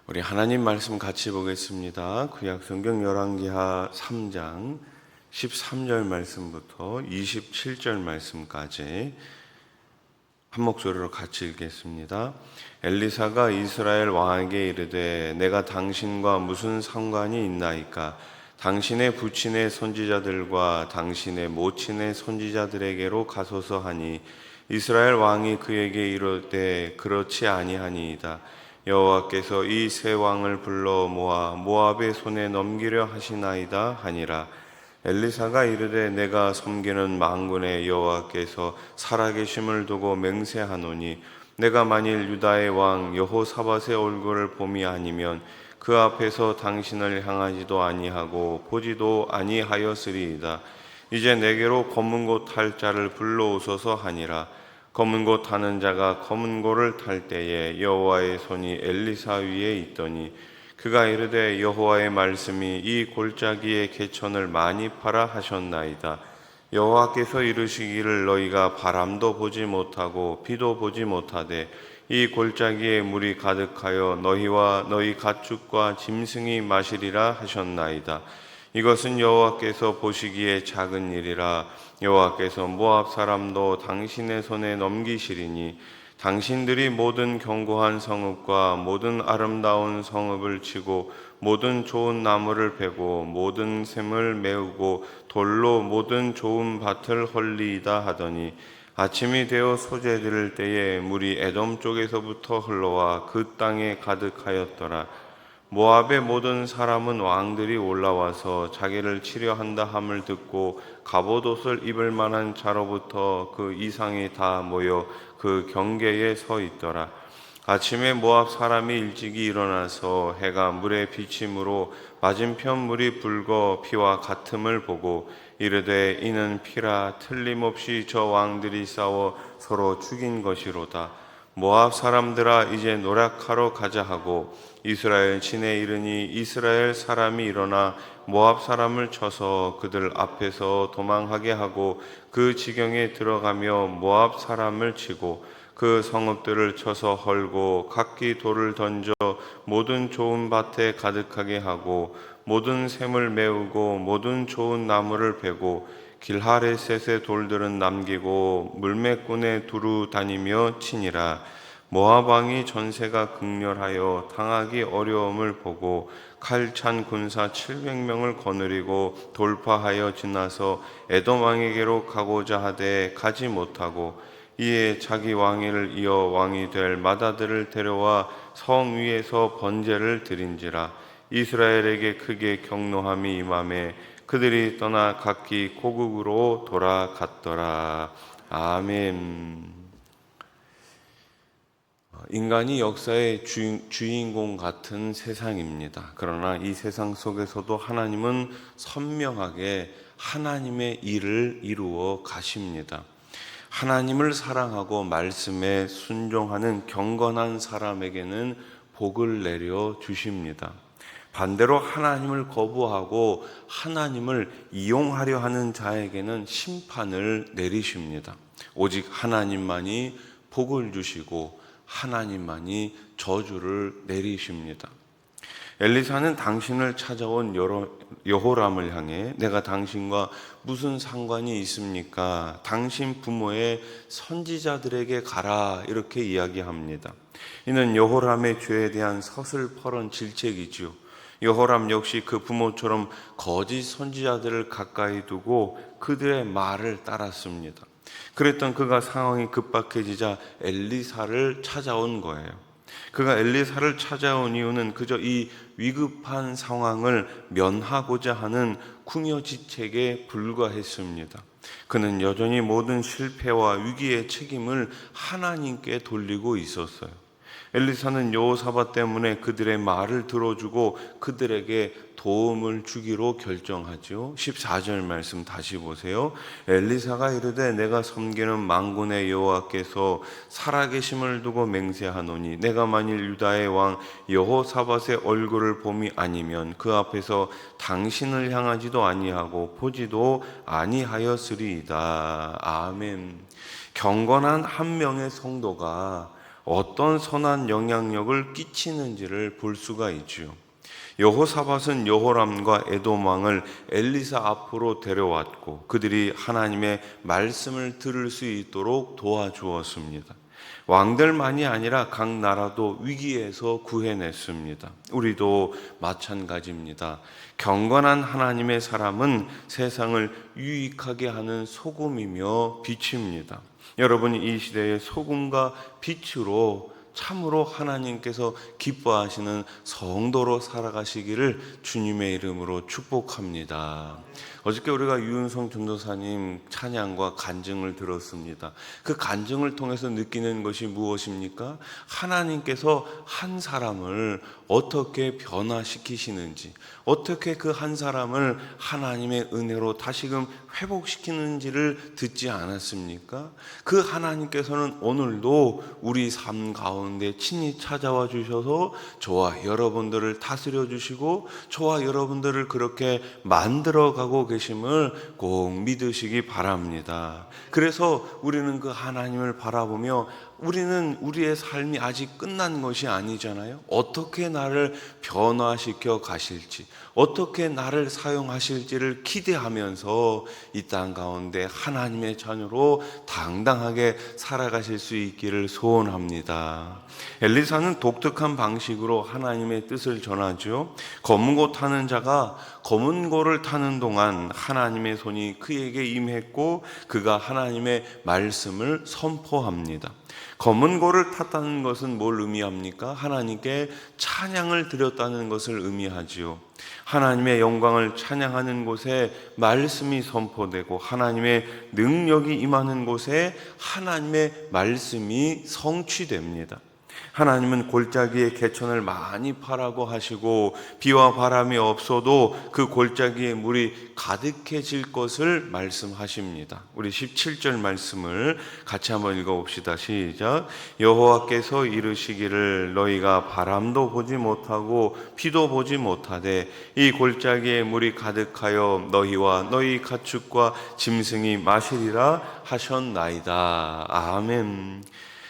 우리 하나님 말씀 같이 보겠습니다. 구약 성경 열왕기하 3장 13절 말씀부터 27절 말씀까지 한 목소리로 같이 읽겠습니다. 엘리사가 이스라엘 왕에게 이르되 내가 당신과 무슨 상관이 있나이까? 당신의 부친의 선지자들과 당신의 모친의 선지자들에게로 가소서 하니 이스라엘 왕이 그에게 이르되 그렇지 아니하니이다. 여호와께서 이 세 왕을 불러 모아 모압의 손에 넘기려 하시나이다 하니라. 엘리사가 이르되 내가 섬기는 만군의 여호와께서 살아계심을 두고 맹세하노니 내가 만일 유다의 왕 여호사밧의 얼굴을 봄이 아니면 그 앞에서 당신을 향하지도 아니하고 보지도 아니하였으리이다. 이제 내게로 검은 고 탈 자를 불러오소서 하니라. 검은 고 타는 자가 검은 고를 탈 때에 여호와의 손이 엘리사 위에 있더니 그가 이르되 여호와의 말씀이 이 골짜기의 개천을 많이 파라 하셨나이다. 여호와께서 이르시기를 너희가 바람도 보지 못하고 비도 보지 못하되 이 골짜기에 물이 가득하여 너희와 너희 가축과 짐승이 마시리라 하셨나이다. 이것은 여호와께서 보시기에 작은 일이라. 여호와께서 모압 사람도 당신의 손에 넘기시리니 당신들이 모든 견고한 성읍과 모든 아름다운 성읍을 치고 모든 좋은 나무를 베고 모든 샘을 메우고 돌로 모든 좋은 밭을 헐리이다 하더니 아침이 되어 소재 들을 때에 물이 에돔 쪽에서부터 흘러와 그 땅에 가득하였더라. 모압의 모든 사람은 왕들이 올라와서 자기를 치려 한다 함을 듣고 갑옷옷을 입을 만한 자로부터 그 이상이 다 모여 그 경계에 서 있더라. 아침에 모압 사람이 일찍이 일어나서 해가 물에 비침으로 맞은편 물이 붉어 피와 같음을 보고 이르되 이는 피라. 틀림없이 저 왕들이 싸워 서로 죽인 것이로다. 모압 사람들아 이제 노력하러 가자 하고 이스라엘 진에 이르니 이스라엘 사람이 일어나 모압 사람을 쳐서 그들 앞에서 도망하게 하고 그 지경에 들어가며 모압 사람을 치고 그 성읍들을 쳐서 헐고 각기 돌을 던져 모든 좋은 밭에 가득하게 하고 모든 샘을 메우고 모든 좋은 나무를 베고 길하레셋의 돌들은 남기고 물매꾼에 두루 다니며 치니라. 모압 왕이 전세가 극렬하여 당하기 어려움을 보고 칼찬 군사 700명을 거느리고 돌파하여 지나서 에돔 왕에게로 가고자 하되 가지 못하고 이에 자기 왕위를 이어 왕이 될 맏아들을 데려와 성 위에서 번제를 드린지라. 이스라엘에게 크게 경노함이 임하매 그들이 떠나 각기 고국으로 돌아갔더라. 아멘. 인간이 역사의 주인공 같은 세상입니다. 그러나 이 세상 속에서도 하나님은 선명하게 하나님의 일을 이루어 가십니다. 하나님을 사랑하고 말씀에 순종하는 경건한 사람에게는 복을 내려 주십니다. 반대로 하나님을 거부하고 하나님을 이용하려 하는 자에게는 심판을 내리십니다. 오직 하나님만이 복을 주시고 하나님만이 저주를 내리십니다. 엘리사는 당신을 찾아온 여호람을 향해 내가 당신과 무슨 상관이 있습니까? 당신 부모의 선지자들에게 가라 이렇게 이야기합니다. 이는 여호람의 죄에 대한 서슬퍼런 질책이지요. 여호람 역시 그 부모처럼 거짓 선지자들을 가까이 두고 그들의 말을 따랐습니다. 그랬던 그가 상황이 급박해지자 엘리사를 찾아온 거예요. 그가 엘리사를 찾아온 이유는 그저 이 위급한 상황을 면하고자 하는 궁여지책에 불과했습니다. 그는 여전히 모든 실패와 위기의 책임을 하나님께 돌리고 있었어요. 엘리사는 여호사밧 때문에 그들의 말을 들어주고 그들에게 도움을 주기로 결정하죠. 14절 말씀 다시 보세요. 엘리사가 이르되 내가 섬기는 만군의 여호와께서 살아계심을 두고 맹세하노니 내가 만일 유다의 왕 여호사밧의 얼굴을 봄이 아니면 그 앞에서 당신을 향하지도 아니하고 보지도 아니하였으리이다. 아멘. 경건한 한 명의 성도가 어떤 선한 영향력을 끼치는지를 볼 수가 있지요. 여호사밧은 여호람과 에돔 왕을 엘리사 앞으로 데려왔고 그들이 하나님의 말씀을 들을 수 있도록 도와주었습니다. 왕들만이 아니라 각 나라도 위기에서 구해냈습니다. 우리도 마찬가지입니다. 경건한 하나님의 사람은 세상을 유익하게 하는 소금이며 빛입니다. 여러분, 이 시대의 소금과 빛으로 참으로 하나님께서 기뻐하시는 성도로 살아가시기를 주님의 이름으로 축복합니다. 어저께 우리가 유은성 전도사님 찬양과 간증을 들었습니다. 그 간증을 통해서 느끼는 것이 무엇입니까? 하나님께서 한 사람을 어떻게 변화시키시는지, 어떻게 그 한 사람을 하나님의 은혜로 다시금 회복시키는지를 듣지 않았습니까? 그 하나님께서는 오늘도 우리 삶 가운데 친히 찾아와 주셔서 저와 여러분들을 다스려 주시고 저와 여러분들을 그렇게 만들어가고 계심을 꼭 믿으시기 바랍니다. 그래서 우리는 그 하나님을 바라보며 우리는 우리의 삶이 아직 끝난 것이 아니잖아요. 어떻게 나를 변화시켜 가실지, 어떻게 나를 사용하실지를 기대하면서 이 땅 가운데 하나님의 자녀로 당당하게 살아가실 수 있기를 소원합니다. 엘리사는 독특한 방식으로 하나님의 뜻을 전하죠. 검은 고 타는 자가 검은 고를 타는 동안 하나님의 손이 그에게 임했고 그가 하나님의 말씀을 선포합니다. 검은 고를 탔다는 것은 뭘 의미합니까? 하나님께 찬양을 드렸다는 것을 의미하지요. 하나님의 영광을 찬양하는 곳에 말씀이 선포되고 하나님의 능력이 임하는 곳에 하나님의 말씀이 성취됩니다. 하나님은 골짜기에 개천을 많이 파라고 하시고 비와 바람이 없어도 그 골짜기에 물이 가득해질 것을 말씀하십니다. 우리 17절 말씀을 같이 한번 읽어봅시다. 시작. 여호와께서 이르시기를 너희가 바람도 보지 못하고 비도 보지 못하되 이 골짜기에 물이 가득하여 너희와 너희 가축과 짐승이 마시리라 하셨나이다. 아멘.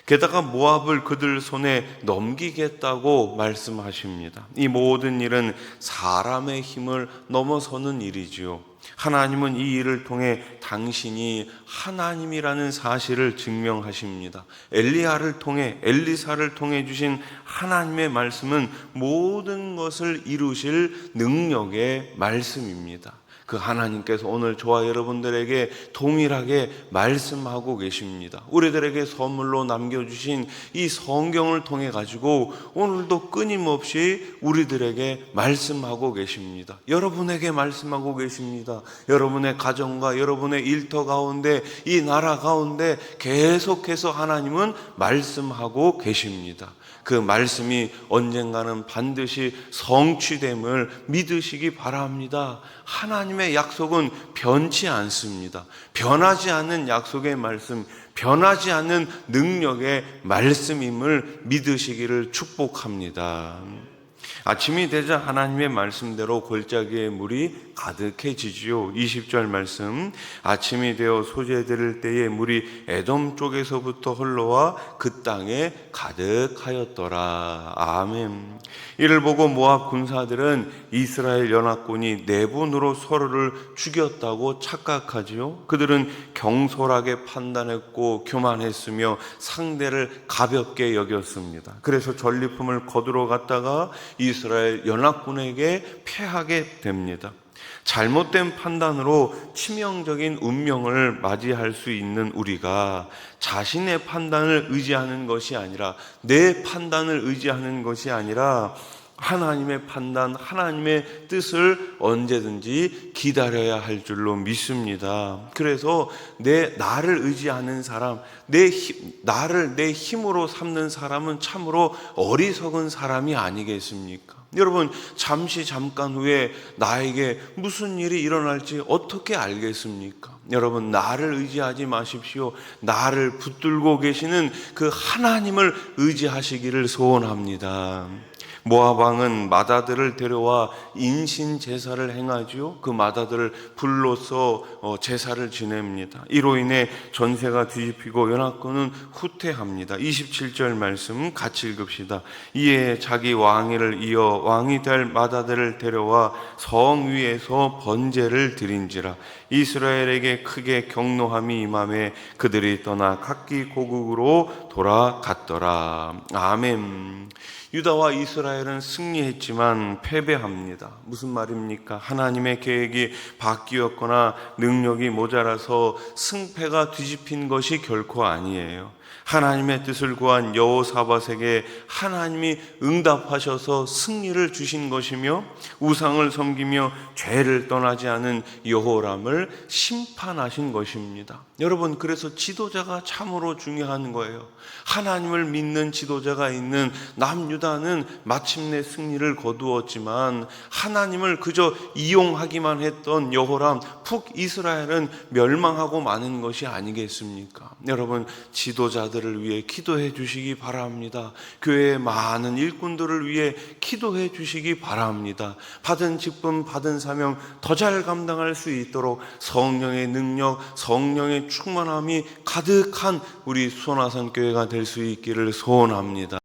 게다가 모압을 그들 손에 넘기겠다고 말씀하십니다. 이 모든 일은 사람의 힘을 넘어서는 일이지요. 하나님은 이 일을 통해 당신이 하나님이라는 사실을 증명하십니다. 엘리야를 통해, 엘리사를 통해 주신 하나님의 말씀은 모든 것을 이루실 능력의 말씀입니다. 그 하나님께서 오늘 저와 여러분들에게 동일하게 말씀하고 계십니다. 우리들에게 선물로 남겨주신 이 성경을 통해 가지고 오늘도 끊임없이 우리들에게 말씀하고 계십니다. 여러분에게 말씀하고 계십니다. 여러분의 가정과 여러분의 일터 가운데 이 나라 가운데 계속해서 하나님은 말씀하고 계십니다. 그 말씀이 언젠가는 반드시 성취됨을 믿으시기 바랍니다. 하나님의 약속은 변치 않습니다. 변하지 않는 약속의 말씀, 변하지 않는 능력의 말씀임을 믿으시기를 축복합니다. 아침이 되자 하나님의 말씀대로 골짜기에 물이 가득해지지요. 20절 말씀. 아침이 되어 소재들을 때에 물이 에돔 쪽에서부터 흘러와 그 땅에 가득하였더라. 아멘. 이를 보고 모압 군사들은 이스라엘 연합군이 내분으로 서로를 죽였다고 착각하지요. 그들은 경솔하게 판단했고 교만했으며 상대를 가볍게 여겼습니다. 그래서 전리품을 거두러 갔다가 이스라엘 연합군에게 패하게 됩니다. 잘못된 판단으로 치명적인 운명을 맞이할 수 있는 우리가 자신의 판단을 의지하는 것이 아니라 내 판단을 의지하는 것이 아니라 하나님의 판단, 하나님의 뜻을 언제든지 기다려야 할 줄로 믿습니다. 그래서 나를 의지하는 사람, 나를 내 힘으로 삼는 사람은 참으로 어리석은 사람이 아니겠습니까? 여러분, 잠깐 후에 나에게 무슨 일이 일어날지 어떻게 알겠습니까? 여러분, 나를 의지하지 마십시오. 나를 붙들고 계시는 그 하나님을 의지하시기를 소원합니다. 모압 왕은 마다들을 데려와 인신 제사를 행하지요. 그 마다들을 불로써 제사를 지냅니다. 이로 인해 전세가 뒤집히고 연합군은 후퇴합니다. 27절 말씀 같이 읽읍시다. 이에 자기 왕위를 이어 왕이 될 마다들을 데려와 성 위에서 번제를 드린지라. 이스라엘에게 크게 경노함이 임함에 그들이 떠나 각기 고국으로 돌아갔더라. 아멘. 유다와 이스라엘은 승리했지만 패배합니다. 무슨 말입니까? 하나님의 계획이 바뀌었거나 능력이 모자라서 승패가 뒤집힌 것이 결코 아니에요. 하나님의 뜻을 구한 여호사밧에게 하나님이 응답하셔서 승리를 주신 것이며, 우상을 섬기며 죄를 떠나지 않은 여호람을 심판하신 것입니다. 여러분, 그래서 지도자가 참으로 중요한 거예요. 하나님을 믿는 지도자가 있는 남유다는 마침내 승리를 거두었지만, 하나님을 그저 이용하기만 했던 여호람, 북이스라엘은 멸망하고 마는 것이 아니겠습니까? 여러분, 지도자들을 위해 기도해 주시기 바랍니다. 교회의 많은 일꾼들을 위해 기도해 주시기 바랍니다. 받은 직분, 받은 사명 더 잘 감당할 수 있도록 성령의 능력, 성령의 충만함이 가득한 우리 수원화산 교회가 될 수 있기를 소원합니다.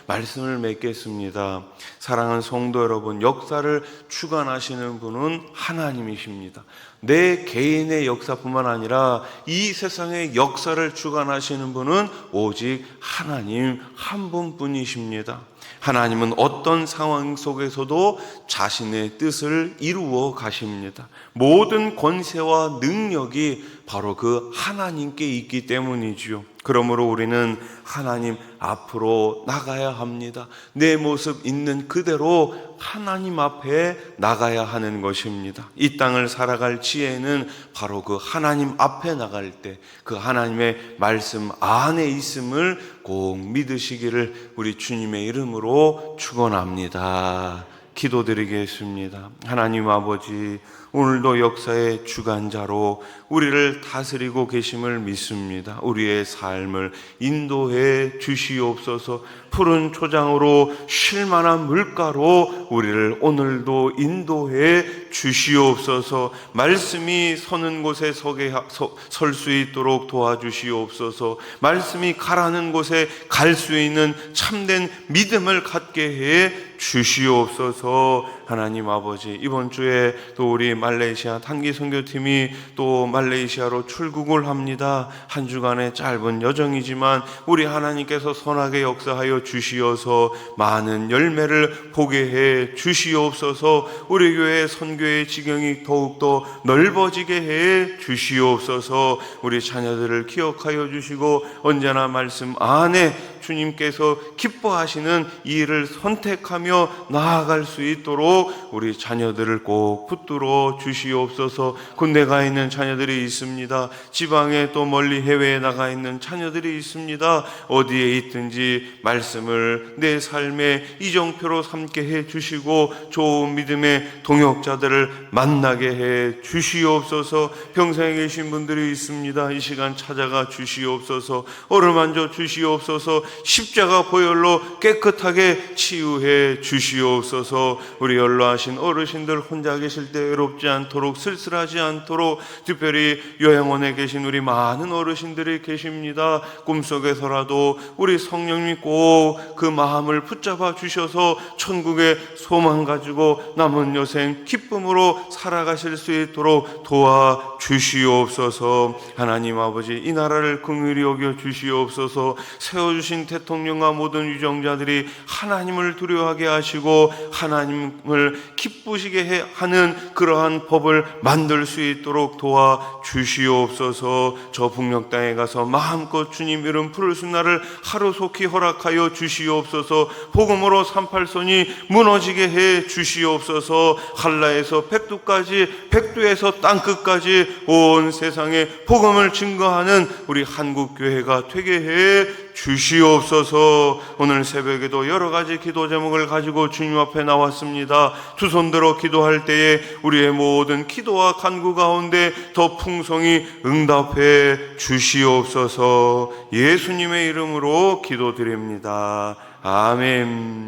말씀을 맺겠습니다. 사랑하는 성도 여러분, 역사를 주관하시는 분은 하나님이십니다. 내 개인의 역사뿐만 아니라 이 세상의 역사를 주관하시는 분은 오직 하나님 한 분뿐이십니다. 하나님은 어떤 상황 속에서도 자신의 뜻을 이루어 가십니다. 모든 권세와 능력이 바로 그 하나님께 있기 때문이지요. 그러므로 우리는 하나님 앞으로 나가야 합니다. 내 모습 있는 그대로 하나님 앞에 나가야 하는 것입니다. 이 땅을 살아갈 지혜는 바로 그 하나님 앞에 나갈 때 그 하나님의 말씀 안에 있음을 꼭 믿으시기를 우리 주님의 이름으로 축원합니다. 기도드리겠습니다. 하나님 아버지, 오늘도 역사의 주관자로 우리를 다스리고 계심을 믿습니다. 우리의 삶을 인도해 주시옵소서. 푸른 초장으로 쉴 만한 물가로 우리를 오늘도 인도해 주시옵소서. 말씀이 서는 곳에 설 수 있도록 도와주시옵소서. 말씀이 가라는 곳에 갈 수 있는 참된 믿음을 갖게 해 주시옵소서. 하나님 아버지, 이번 주에 또 우리 말레이시아 단기 선교팀이 또 말레이시아로 출국을 합니다. 한 주간의 짧은 여정이지만 우리 하나님께서 선하게 역사하여 주시어서 많은 열매를 보게 해 주시옵소서. 우리 교회 선교의 지경이 더욱더 넓어지게 해 주시옵소서. 우리 자녀들을 기억하여 주시고 언제나 말씀 안에 주님께서 기뻐하시는 이 일을 선택하며 나아갈 수 있도록 우리 자녀들을 꼭 붙들어 주시옵소서. 군대 가 있는 자녀들이 있습니다. 지방에 또 멀리 해외에 나가 있는 자녀들이 있습니다. 어디에 있든지 말씀을 내 삶의 이정표로 삼게 해 주시고 좋은 믿음의 동역자들을 만나게 해 주시옵소서. 병상에 계신 분들이 있습니다. 이 시간 찾아가 주시옵소서. 어루만져 주시옵소서. 십자가 보혈로 깨끗하게 치유해 주시옵소서. 우리 연로하신 어르신들 혼자 계실 때 외롭지 않도록, 쓸쓸하지 않도록, 특별히 요양원에 계신 우리 많은 어르신들이 계십니다. 꿈속에서라도 우리 성령님 꼭 그 마음을 붙잡아 주셔서 천국의 소망 가지고 남은 여생 기쁨으로 살아가실 수 있도록 도와 주시옵소서. 하나님 아버지, 이 나라를 긍휼히 여겨 주시옵소서. 세워주신 대통령과 모든 유정자들이 하나님을 두려워하게 하시고 하나님을 기쁘시게 하는 그러한 법을 만들 수 있도록 도와 주시옵소서. 저 북녘 땅에 가서 마음껏 주님 이름 부를 수 날을 하루속히 허락하여 주시옵소서. 복음으로 38선이 무너지게 해 주시옵소서. 한라에서 백두까지, 백두에서 땅끝까지 온 세상에 복음을 증거하는 우리 한국교회가 되게 해 주시옵소서. 오늘 새벽에도 여러 가지 기도 제목을 가지고 주님 앞에 나왔습니다. 두 손 들어 기도할 때에 우리의 모든 기도와 간구 가운데 더 풍성히 응답해 주시옵소서. 예수님의 이름으로 기도드립니다. 아멘.